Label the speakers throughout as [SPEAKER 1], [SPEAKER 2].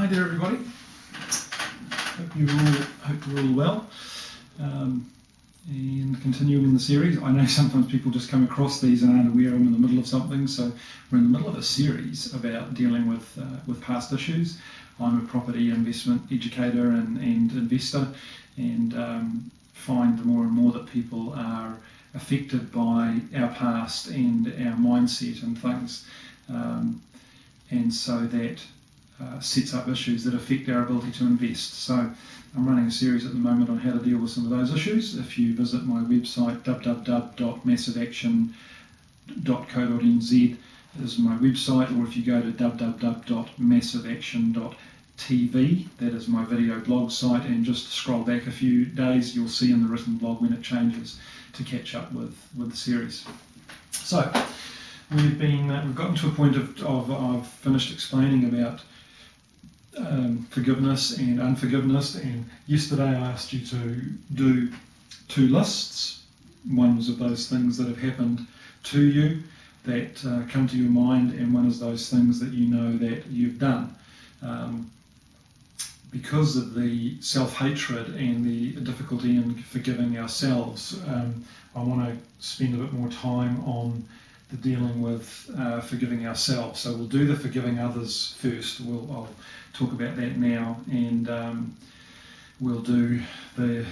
[SPEAKER 1] there, everybody. Hope you're all well. And continuing the series, I know sometimes people just come across these and aren't aware I'm in the middle of something. So we're in the middle of a series about dealing with past issues. I'm a property investment educator and investor, and find more and more that people are affected by our past and our mindset and things. And so that sets up issues that affect our ability to invest. So I'm running a series at the moment on how to deal with some of those issues. If you visit my website, www.massiveaction.co.nz is my website, or if you go to www.massiveaction.tv, that is my video blog site, and just scroll back a few days, you'll see in the written blog when it changes to catch up with the series. So we've gotten to a point of I've finished explaining about forgiveness and unforgiveness, and yesterday I asked you to do two lists. One was of those things that have happened to you that come to your mind, and one is those things that you know that you've done. Because of the self-hatred and the difficulty in forgiving ourselves, I want to spend a bit more time on the dealing with forgiving ourselves. So we'll do the forgiving others first. I'll talk about that now, and we'll do the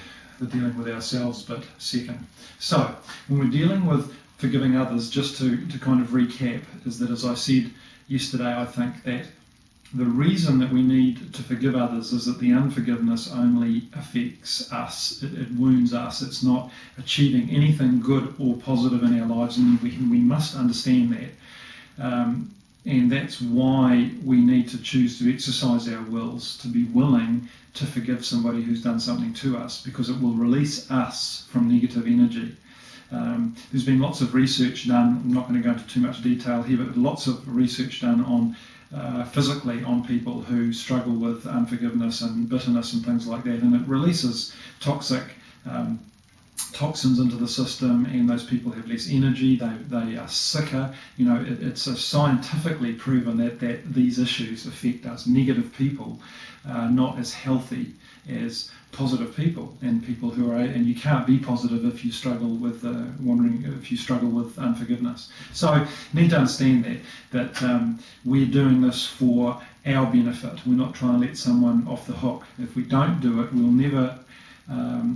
[SPEAKER 1] dealing with ourselves bit second. So when we're dealing with forgiving others, just to kind of recap, is that, as I said yesterday, I think that the reason that we need to forgive others is that the unforgiveness only affects us. It wounds us. It's not achieving anything good or positive in our lives, and we must understand that. And that's why we need to choose to exercise our wills, to be willing to forgive somebody who's done something to us, because it will release us from negative energy. There's been lots of research done. I'm not going to go into too much detail here, but lots of research done on physically on people who struggle with unforgiveness and bitterness and things like that, and it releases toxic toxins into the system, and those people have less energy, they are sicker. It's scientifically proven that these issues affect us. Negative people are not as healthy as positive people, and people who are, and you can't be positive if you struggle with if you struggle with unforgiveness. So you need to understand that we're doing this for our benefit. We're not trying to let someone off the hook. If we don't do it, we'll never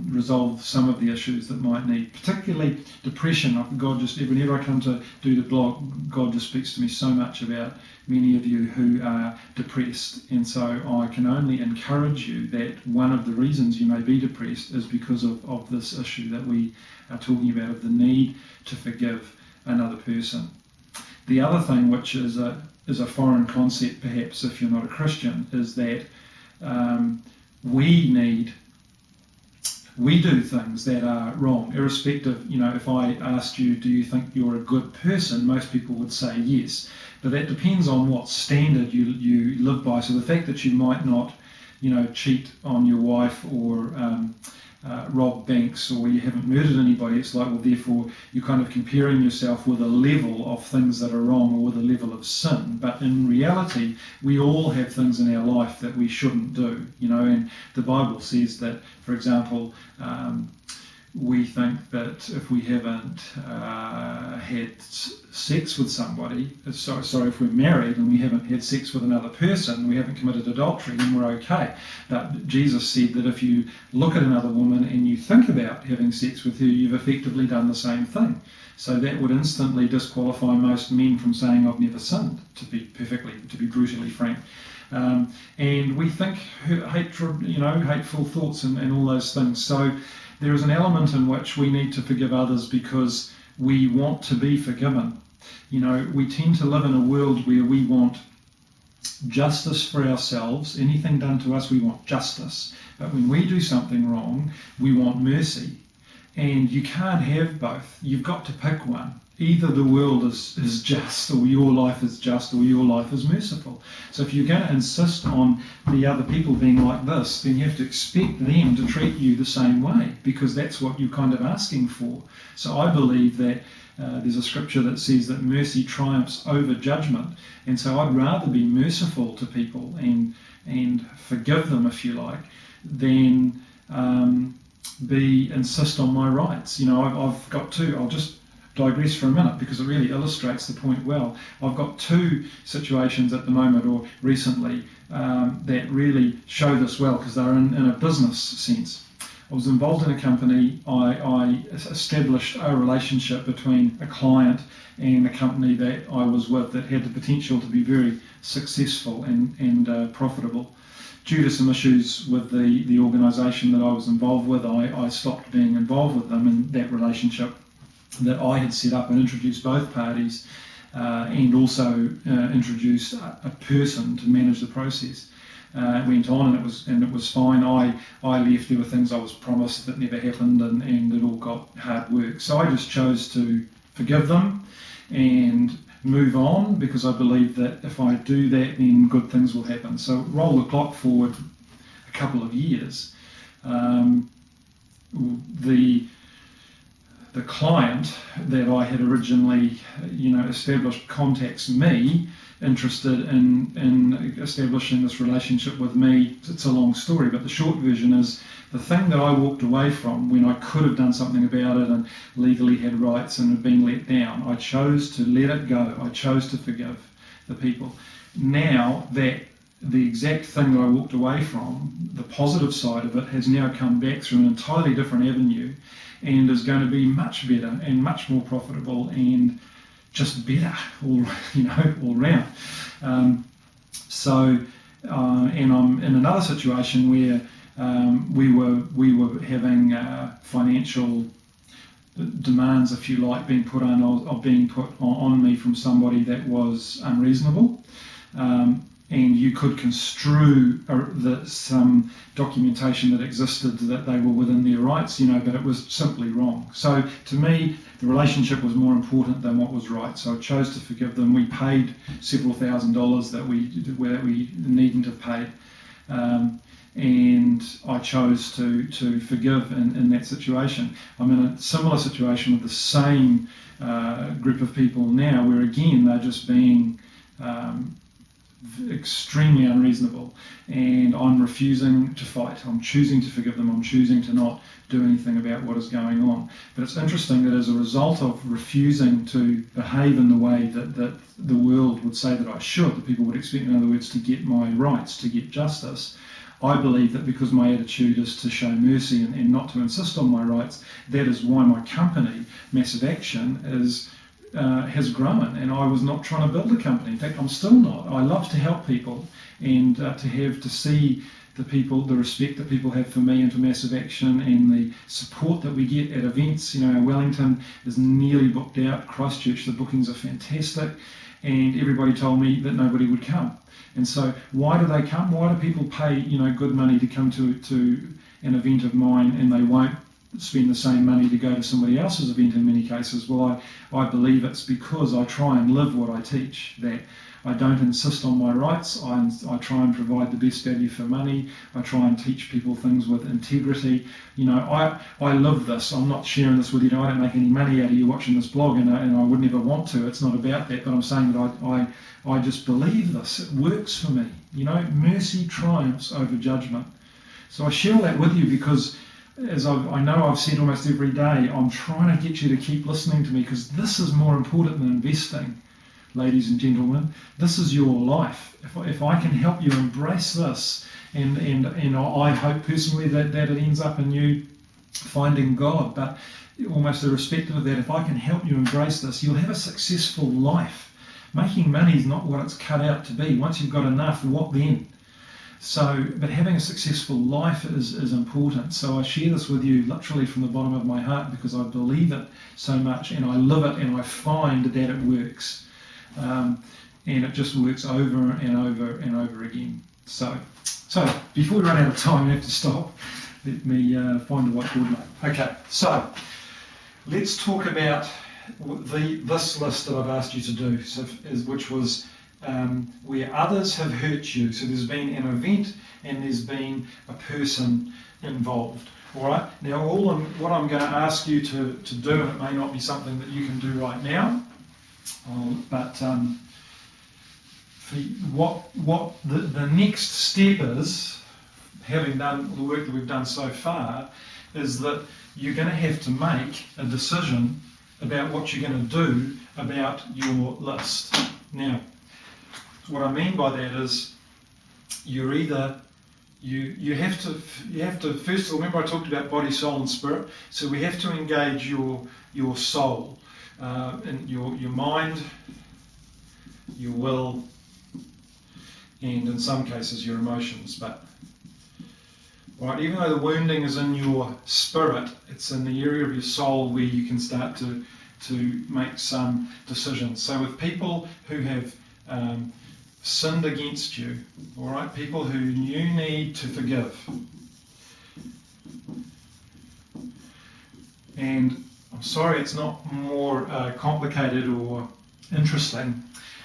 [SPEAKER 1] resolve some of the issues that might need, particularly depression. Whenever I come to do the blog, God just speaks to me so much about many of you who are depressed, and so I can only encourage you that one of the reasons you may be depressed is because of this issue that we are talking about, of the need to forgive another person. The other thing, which is a foreign concept perhaps if you're not a Christian, is that we do things that are wrong, irrespective. If I asked you, do you think you're a good person, most people would say yes. But that depends on what standard you live by. So the fact that you might not, cheat on your wife, or rob banks, or you haven't murdered anybody, it's like, well, therefore you're kind of comparing yourself with a level of things that are wrong, or with a level of sin. But in reality, we all have things in our life that we shouldn't do, and the Bible says that, for example, we think that if we haven't had sex with somebody, if we're married and we haven't had sex with another person, we haven't committed adultery, then we're okay. But Jesus said that if you look at another woman and you think about having sex with her, you've effectively done the same thing. So that would instantly disqualify most men from saying, I've never sinned, to be brutally frank. And we think hatred, hateful thoughts and all those things. So there is an element in which we need to forgive others because we want to be forgiven. We tend to live in a world where we want justice for ourselves. Anything done to us, we want justice. But when we do something wrong, we want mercy. And you can't have both. You've got to pick one. Either the world is just, or your life is just, or your life is merciful. So if you're going to insist on the other people being like this, then you have to expect them to treat you the same way, because that's what you're kind of asking for. So I believe that there's a scripture that says that mercy triumphs over judgment. And so I'd rather be merciful to people and and forgive them, if you like, than insist on my rights. I've got two. I'll just digress for a minute because it really illustrates the point well. I've got two situations at the moment or recently that really show this well because they're in a business sense. I was involved in a company. I established a relationship between a client and a company that I was with that had the potential to be very successful and profitable. Due to some issues with the organisation that I was involved with, I stopped being involved with them in that relationship that I had set up and introduced both parties and also introduced a person to manage the process. It went on and it was fine. I left. There were things I was promised that never happened, and it all got hard work. So I just chose to forgive them and move on because I believe that if I do that, then good things will happen. So roll the clock forward a couple of years. The client that I had originally, established contacts me, interested in establishing this relationship with me. It's a long story, but the short version is the thing that I walked away from when I could have done something about it and legally had rights and had been let down. I chose to let it go. I chose to forgive the people. Now that the exact thing that I walked away from, the positive side of it, has now come back through an entirely different avenue and is going to be much better and much more profitable and just better all round. And I'm in another situation where we were having financial demands, if you like, being put on me from somebody that was unreasonable. And you could construe some documentation that existed that they were within their rights, but it was simply wrong. So to me, the relationship was more important than what was right. So I chose to forgive them. We paid several $1,000s that we needn't have paid. And I chose to forgive in that situation. I'm in a similar situation with the same group of people now, where again they're just being extremely unreasonable, and I'm refusing to fight. I'm choosing to forgive them. I'm choosing to not do anything about what is going on. But it's interesting that as a result of refusing to behave in the way that the world would say that I should, that people would expect, in other words, to get my rights, to get justice, I believe that because my attitude is to show mercy and not to insist on my rights, that is why my company, Massive Action, has grown. And I was not trying to build a company. In fact, I'm still not. I love to help people and to see the respect that people have for me and for Massive Action, and the support that we get at events. Wellington is nearly booked out. Christchurch, the bookings are fantastic, and everybody told me that nobody would come. And so why do they come? Why do people pay good money to come to an event of mine, and they won't spend the same money to go to somebody else's event in many cases? Well, I believe it's because I try and live what I teach, that I don't insist on my rights. I try and provide the best value for money. I try and teach people things with integrity. I live this. I'm not sharing this with you. I don't make any money out of you watching this blog, and I would never want to. It's not about that, but I'm saying that I just believe this. It works for me. Mercy triumphs over judgment. So I share all that with you because, as I know I've said almost every day, I'm trying to get you to keep listening to me, because this is more important than investing, ladies and gentlemen. This is your life. If I can help you embrace this, and I hope personally that it ends up in you finding God, but almost irrespective of that, if I can help you embrace this, you'll have a successful life. Making money is not what it's cut out to be. Once you've got enough, what then? But having a successful life is important. So I share this with you literally from the bottom of my heart, because I believe it so much, and I live it, and I find that it works. And it just works over and over and over again. So before we run out of time, we have to stop. Let me find the whiteboard. Okay, so let's talk about this list that I've asked you to do, which was where others have hurt you. So there's been an event and there's been a person involved. All right. Now, what I'm going to ask you to do, and it may not be something that you can do right now, but what the next step is, having done the work that we've done so far, is that you're going to have to make a decision about what you're going to do about your list. Now, what I mean by that is you're either you have to first of all, remember I talked about body, soul and spirit, so we have to engage your soul, and your mind, your will, and in some cases your emotions. But right, even though the wounding is in your spirit, it's in the area of your soul where you can start to make some decisions. So with people who have sinned against you, all right, people who you need to forgive, and I'm sorry it's not more complicated or interesting,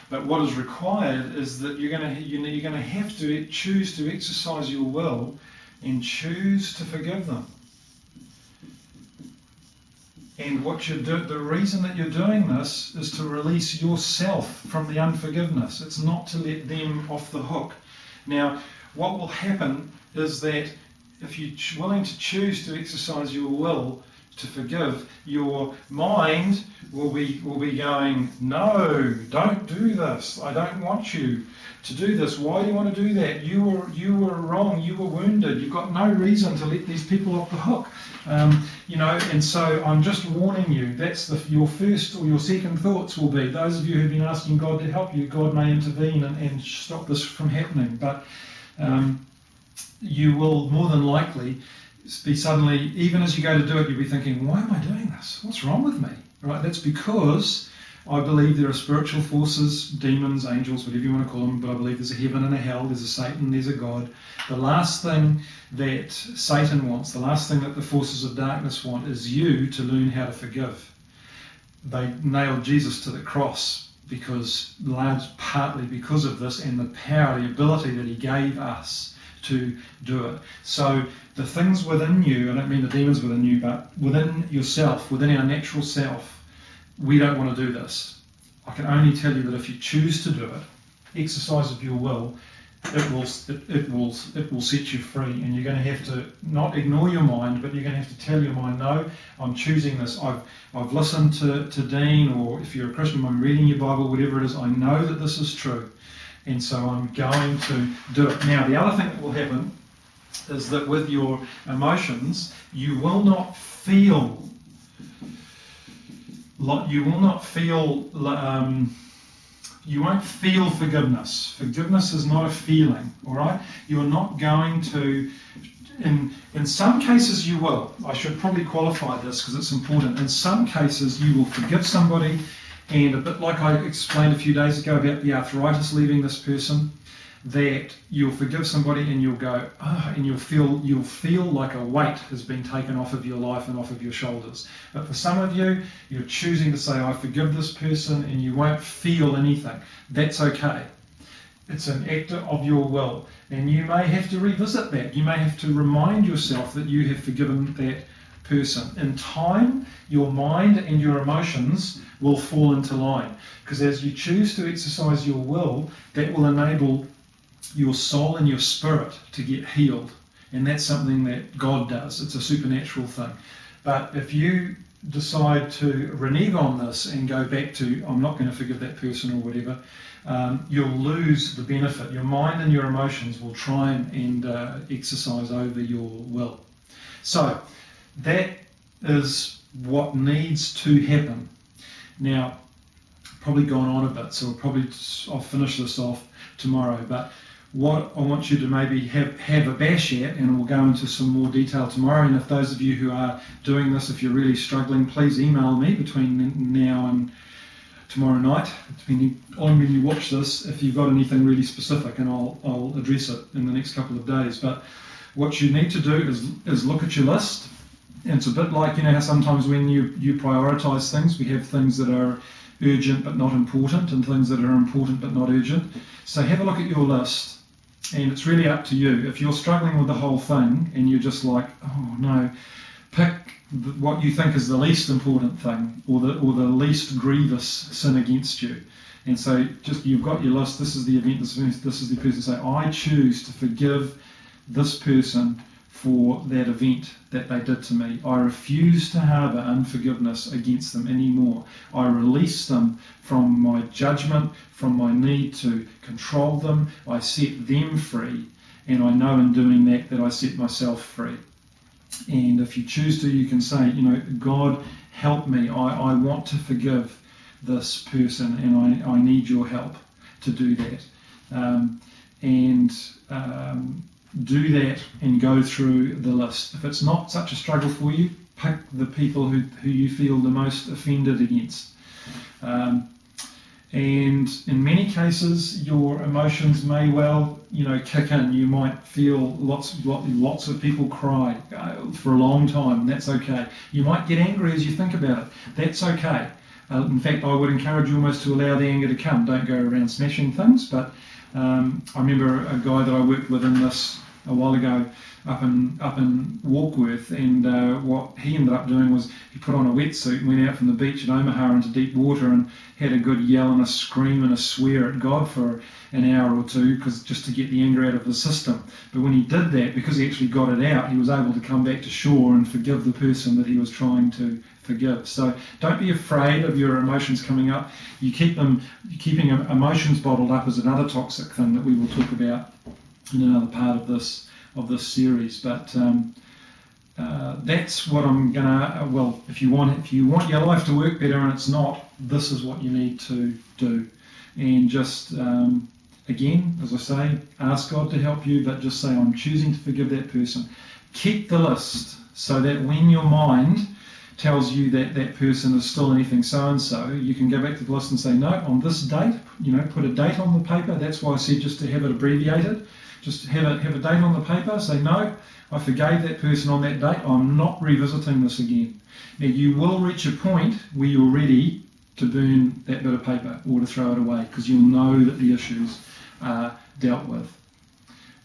[SPEAKER 1] but what is required is that you're going to have to choose to exercise your will and choose to forgive them. And the reason that you're doing this is to release yourself from the unforgiveness. It's not to let them off the hook. Now, what will happen is that if you're willing to choose to exercise your will to forgive, your mind will be going, no, don't do this. I don't want you to do this. Why do you want to do that? You were wrong. You were wounded. You've got no reason to let these people off the hook. And so I'm just warning you. That's your first or your second thoughts will be. Those of you who've been asking God to help you, God may intervene and stop this from happening. But you will more than likely be suddenly, even as you go to do it, you'll be thinking, why am I doing this? What's wrong with me? Right? That's because I believe there are spiritual forces, demons, angels, whatever you want to call them, but I believe there's a heaven and a hell, there's a Satan, there's a God. The last thing that Satan wants, the last thing that the forces of darkness want is you to learn how to forgive. They nailed Jesus to the cross partly because of this and the power, the ability that he gave us to do it. So the things within you, I don't mean the demons within you, but within yourself, within our natural self, we don't want to do this. I can only tell you that if you choose to do it, exercise of your will, it will set you free, and you're going to have to not ignore your mind, but you're going to have to tell your mind, no, I'm choosing this. I've listened to Dean, or if you're a Christian, I'm reading your Bible, whatever it is, I know that this is true. And so I'm going to do it. Now, the other thing that will happen is that with your emotions, you will not feel you won't feel forgiveness. Forgiveness is not a feeling, all right? You're not going to, in some cases you will. I should probably qualify this because it's important. In some cases you will forgive somebody, and a bit like I explained a few days ago about the arthritis leaving this person, that you'll forgive somebody and you'll go, and you'll feel like a weight has been taken off of your life and off of your shoulders. But for some of you, you're choosing to say, I forgive this person, and you won't feel anything. That's okay. It's an act of your will. And you may have to revisit that. You may have to remind yourself that you have forgiven that person. In time, your mind and your emotions will fall into line. Because as you choose to exercise your will, that will enable your soul and your spirit to get healed. And that's something that God does. It's a supernatural thing. But if you decide to renege on this and go back to, I'm not going to forgive that person or whatever, you'll lose the benefit. Your mind and your emotions will try and exercise over your will. So that is what needs to happen. Now, probably gone on a bit, so I'll finish this off tomorrow. But what I want you to maybe have a bash at, and we'll go into some more detail tomorrow. And if those of you who are doing this, if you're really struggling, please email me between now and tomorrow night, depending on when you watch this, if you've got anything really specific, and I'll address it in the next couple of days. But what you need to do is look at your list. And it's a bit like, how sometimes when you prioritise things, we have things that are urgent but not important, and things that are important but not urgent. So have a look at your list, and it's really up to you. If you're struggling with the whole thing and you're just like, oh no, pick what you think is the least important thing, or the least grievous sin against you. And so just you've got your list. This is the event. This is the person. Say, I choose to forgive this person for that event that they did to me. I refuse to harbour unforgiveness against them anymore. I release them from my judgment, from my need to control them. I set them free, and I know in doing that I set myself free. And if you choose to, you can say, God, help me. I want to forgive this person, and I need your help to do that. Do that and go through the list. If it's not such a struggle for you, pick the people who you feel the most offended against. And in many cases, your emotions may well, kick in. You might feel lots of people cry for a long time. That's okay. You might get angry as you think about it. That's okay. In fact, I would encourage you almost to allow the anger to come. Don't go around smashing things. But I remember a guy that I worked with in this a while ago up in Warkworth, and what he ended up doing was he put on a wetsuit and went out from the beach at Omaha into deep water and had a good yell and a scream and a swear at God for an hour or two, just to get the anger out of the system. But when he did that, because he actually got it out, he was able to come back to shore and forgive the person that he was trying to forgive. So don't be afraid of your emotions coming up. Keeping emotions bottled up is another toxic thing that we will talk about in another part of this series. But that's what I'm gonna. Well, if you want your life to work better and it's not, this is what you need to do. And just again, as I say, ask God to help you, but just say, I'm choosing to forgive that person. Keep the list so that when your mind tells you that that person is still anything so-and-so, you can go back to the list and say, no, on this date, put a date on the paper. That's why I said just to have it abbreviated. Just have a date on the paper. Say, no, I forgave that person on that date. I'm not revisiting this again. Now, you will reach a point where you're ready to burn that bit of paper or to throw it away, because you'll know that the issues are dealt with.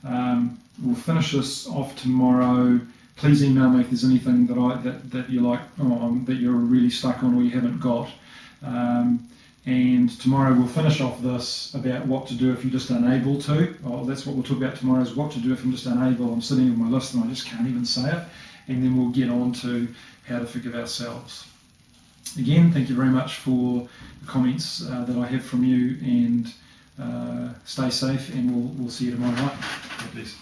[SPEAKER 1] We'll finish this off tomorrow. Please email me if there's anything that you like, that you're really stuck on or you haven't got. And tomorrow we'll finish off this about what to do if you're just unable to. That's what we'll talk about tomorrow, is what to do if I'm just unable. I'm sitting on my list and I just can't even say it. And then we'll get on to how to forgive ourselves. Again, thank you very much for the comments that I have from you, and stay safe, and we'll see you tomorrow night. God bless.